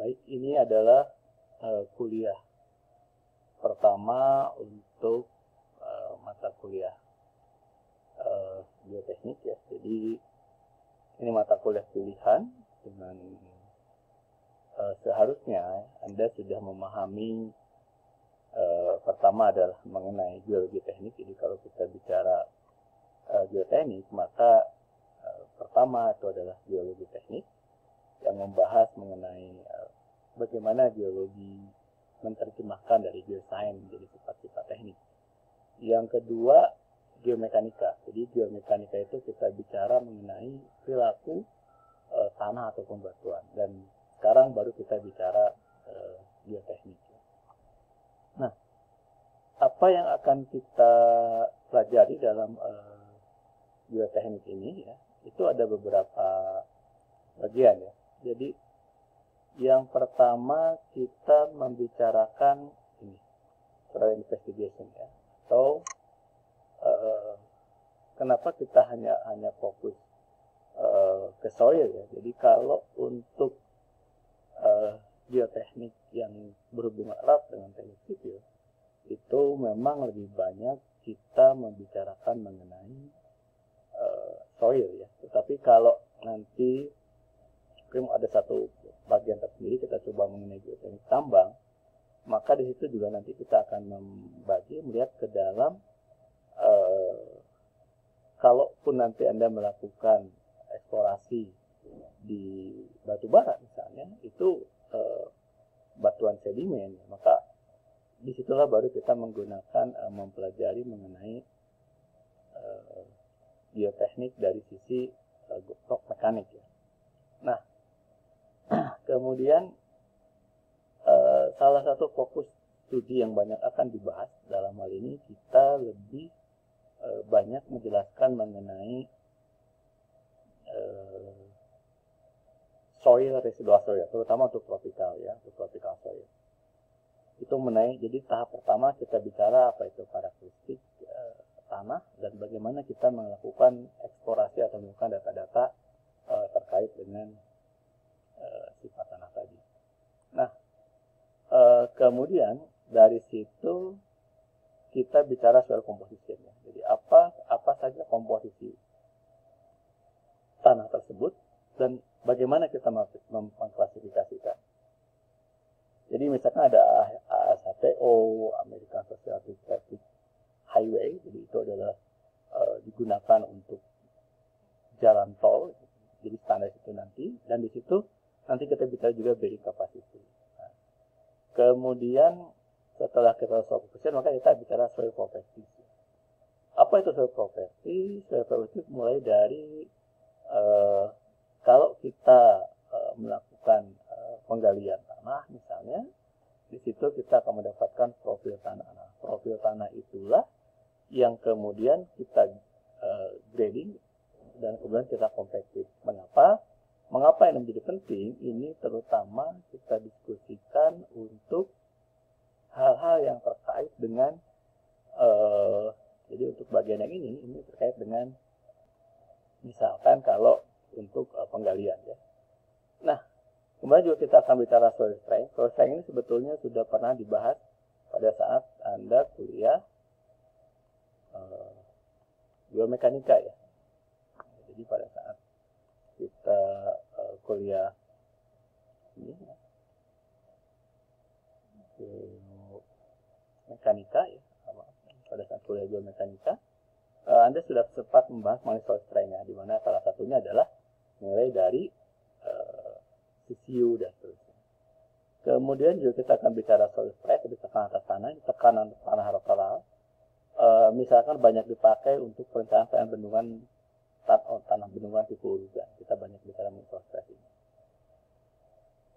Baik, ini adalah kuliah pertama untuk mata kuliah bioteknik ya. Jadi ini mata kuliah pilihan dengan seharusnya Anda sudah memahami pertama adalah mengenai biologi teknik. Jadi kalau kita bicara bioteknik, maka pertama itu adalah biologi teknik yang membahas mengenai bagaimana biologi menerjemahkan dari biosains menjadi sifat-sifat teknik. Yang kedua, geomekanika. Jadi geomekanika itu kita bicara mengenai perilaku tanah ataupun batuan. Dan sekarang baru kita bicara bioteknik. Nah, apa yang akan kita pelajari dalam bioteknik ini ya, itu ada beberapa bagian ya. Jadi yang pertama kita membicarakan ini soil investigation ya, atau kenapa kita hanya fokus ke soil ya. Jadi kalau untuk bioteknik yang berhubungan erat dengan teknik sipil itu memang lebih banyak kita membicarakan mengenai soil ya. Tetapi kalau nanti ada satu bagian tersendiri kita coba mengenai geoteknik tambang, maka di situ juga nanti kita akan membagi melihat ke dalam kalaupun nanti Anda melakukan eksplorasi di batu bara misalnya, itu batuan sedimen, maka disitulah baru kita menggunakan mempelajari mengenai bioteknik dari sisi rock mekanik ya. Nah, kemudian salah satu fokus studi yang banyak akan dibahas dalam hal ini, kita lebih banyak menjelaskan mengenai soil, residual soil, terutama untuk tropical ya, untuk tropical soil. Itu mengenai, jadi tahap pertama kita bicara apa itu karakteristik tanah dan bagaimana kita melakukan eksplorasi atau melakukan data-data terkait dengan sifat tanah tadi. Nah, kemudian dari situ kita bicara soil composition ya. Jadi apa saja komposisi tanah tersebut dan bagaimana kita mengklasifikasikan. Jadi misalkan ada ASHTO, American Society Traffic Highway, jadi itu adalah digunakan untuk jalan tol, jadi standar itu nanti, dan di situ nanti kita bicara juga bearing capacity. Nah, kemudian setelah kita soil composition, maka kita bicara soil properties. Apa itu soil properties? Soil properties mulai dari kalau kita melakukan penggalian tanah misalnya, di situ kita akan mendapatkan profil tanah. Nah, profil tanah itulah yang kemudian kita grading dan kemudian kita kompaktif. Mengapa ini menjadi penting? Ini terutama kita diskusikan untuk hal-hal yang terkait dengan jadi untuk bagian yang ini terkait dengan misalkan kalau untuk penggalian ya. Nah, kemudian juga kita akan bicara soil strength. Soil strength ini sebetulnya sudah pernah dibahas pada saat Anda kuliah biomekanika ya. Jadi pada saat kita kuliah ini biomekanika ya, pada saat kuliah biomekanika Anda sudah sempat membahas mengenai soil strength ya, di mana salah satunya adalah mulai dari CCU dan seterusnya. Kemudian juga kita akan bicara soil stress, jadi tekanan atas tanah, tekanan tanah lateral. Misalkan banyak dipakai untuk perencanaan bendungan tanah bendungan tipe Uruguay. Kita banyak bicara mengenai soil stress ini.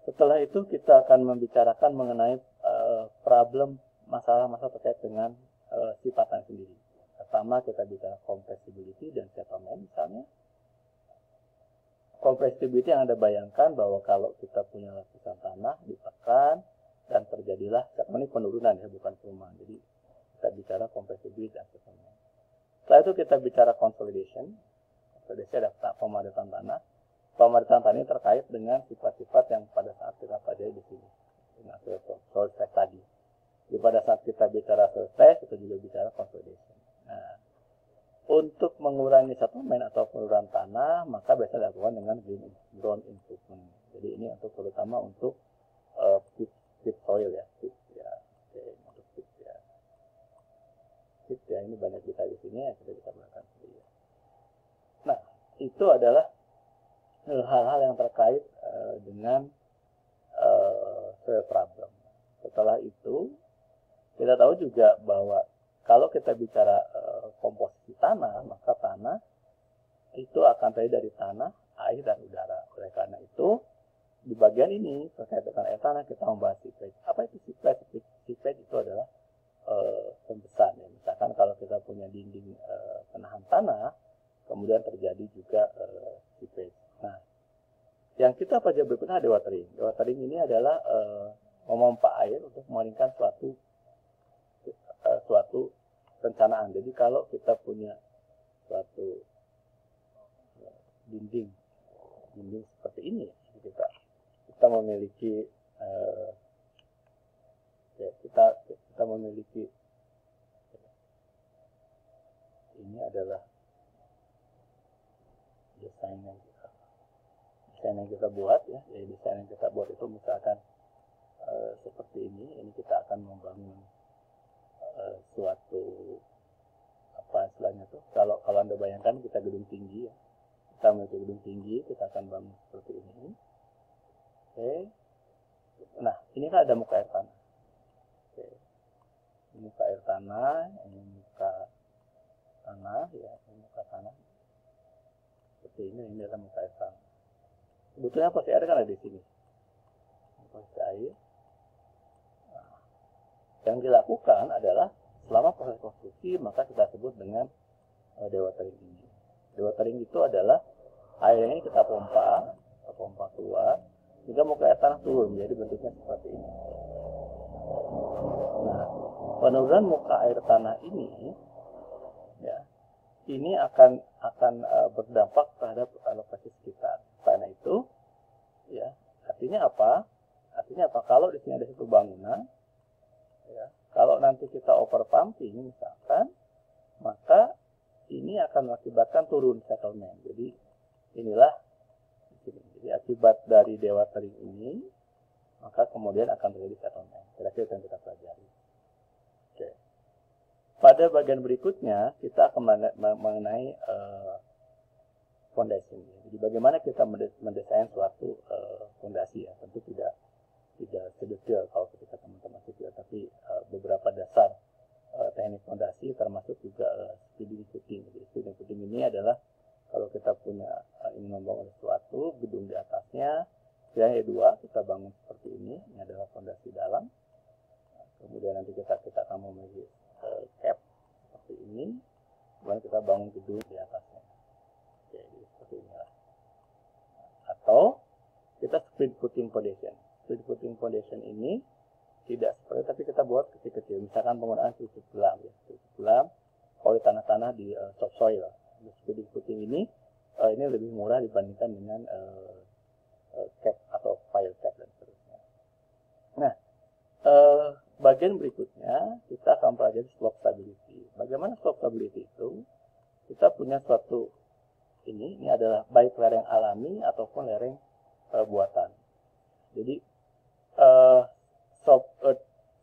Setelah itu kita akan membicarakan mengenai problem masalah-masalah terkait dengan sifat tanah sendiri. Pertama kita bicara compressibility dan settlement misalnya. Compressibility yang Anda bayangkan bahwa kalau kita punya lapisan tanah ditekan dan terjadilah settlement, ini penurunan ya, bukan perumahan. Jadi kita bicara compressibility dan settlement. Setelah itu kita bicara consolidation. Consolidation adalah pemadatan tanah. Pemadatan tanah ini terkait dengan sifat-sifat yang pada saat kita pelajari di pengerukan tanah, maka biasa dilakukan dengan ground improvement. Jadi ini untuk terutama untuk pit soil ya, pit ya. Oke, untuk pit ya. Pit ya, ini banyak kita di sini ya, kita bisa melakukan sendiri. Nah, itu adalah hal-hal yang terkait dengan soil problem. Setelah itu, kita tahu juga bahwa kalau kita bicara komposisi tanah, maka tanah itu akan terdiri dari tanah, air, dan udara. Oleh karena itu, di bagian ini terkait dengan air tanah kita membahas seepage. Apa itu seepage? Seepage itu adalah pembesan. Ya. Misalkan kalau kita punya dinding penahan tanah, kemudian terjadi juga seepage. Nah, yang kita pelajari berikutnya ada watering. Watering ini adalah memompa air untuk mengalirkan suatu rencanaan. Jadi kalau kita punya suatu dinding seperti ini, kita memiliki kita memiliki ini adalah desain yang kita buat ya. Jadi desain yang kita buat itu misalkan seperti ini kita akan membangun suatu apa istilahnya tuh, kalau Anda bayangkan kita gedung tinggi ya, kita memiliki gedung tinggi, kita akan bangun seperti ini. Oke. Nah, ini kan ada muka air tanah. Oke. Ini muka air tanah, ini muka tanah ya, ini muka tanah. Seperti ini adalah muka air tanah. Sebetulnya posisi air kan ada di sini. Posisi air. Nah, yang dilakukan adalah selama proses konstruksi maka kita sebut dengan dewatering ini. Dewatering itu adalah air ini kita pompa keluar hingga muka air tanah turun menjadi bentuknya seperti ini. Nah, penurunan muka air tanah ini ya, ini akan berdampak terhadap lokasi sekitar. Karena itu ya, artinya apa? Kalau di sini ada satu bangunan ya, kalau nanti kita over pumping misalkan, maka ini akan mengakibatkan turun settlement. Jadi inilah jadi akibat dari dewatering ini, maka kemudian akan terjadi settlement. Kira-kira yang kita pelajari. Oke. Pada bagian berikutnya kita akan mengenai fondasi. Jadi bagaimana kita mendesain suatu fondasi ya. Tentu tidak sedetail kalau ketika teman-teman sipil, tapi beberapa dasar teknik fondasi termasuk juga speeding footing. Jadi speeding footing ini adalah kalau kita punya ingin membangun sesuatu, gedung di atasnya, yang dua kita bangun seperti ini adalah fondasi dalam. Kemudian nanti kita akan memiliki cap seperti ini, kemudian kita bangun gedung di atasnya. Oke, seperti inilah. Atau kita speed footing foundation. Speed footing foundation ini tidak seperti, tapi kita buat kecil-kecil. Misalkan penggunaan susut selam, ya. Susut selam, kalau di tanah-tanah di topsoil. Speed footing ini lebih murah dibandingkan dengan cap atau pile cap dan seterusnya. Nah, bagian berikutnya kita akan pelajari slope stability. Bagaimana slope stability itu? Kita punya suatu ini adalah baik lereng alami ataupun lereng buatan. Jadi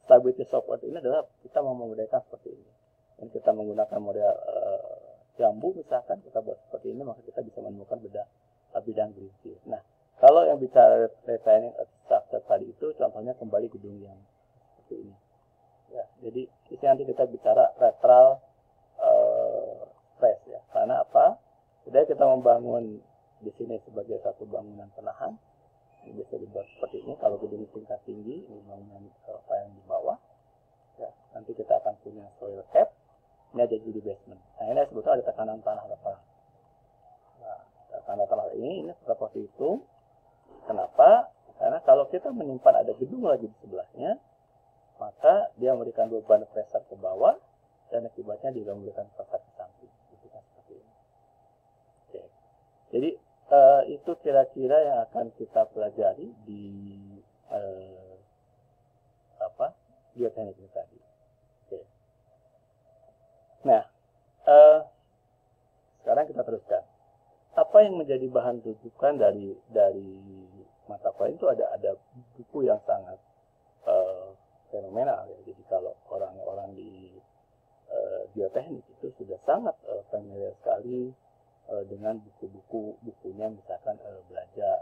stability soft earth ini adalah kita mau memudahkan seperti ini. Dan kita menggunakan model jambu misalkan, kita buat seperti ini, maka kita bisa menemukan bidang green field. Nah, kalau yang bicara retaining structure tadi itu, contohnya kembali gedung yang seperti ini. Ya, jadi nanti kita bicara lateral stress ya. Karena apa? Jadi kita membangun di sini sebagai satu bangunan penahan. Ini bisa dibuat seperti ini. Kalau gedung tingkat tinggi, ini bangunan apa yang di bawah. Ya, nanti kita akan punya soil cap. Ini ada jadi basement. Nah, ini sebetulnya ada tekanan tanah lapangan. Nah, tekanan tanah ini seperti itu. Kenapa? Karena kalau kita menyimpan ada gedung lagi di sebelahnya, maka dia memberikan beban pressure ke bawah, dan akibatnya dia memberikan pressure ke samping. Seperti ini. Oke. Jadi itu kira-kira yang akan kita pelajari di geoteknik ini tadi. Oke. Nah, sekarang kita teruskan. apa yang menjadi bahan rujukan dari mata kuliah itu ada buku yang sangat fenomenal ya. Jadi kalau orang-orang di bioteknik itu sudah sangat familiar sekali dengan bukunya misalkan belajar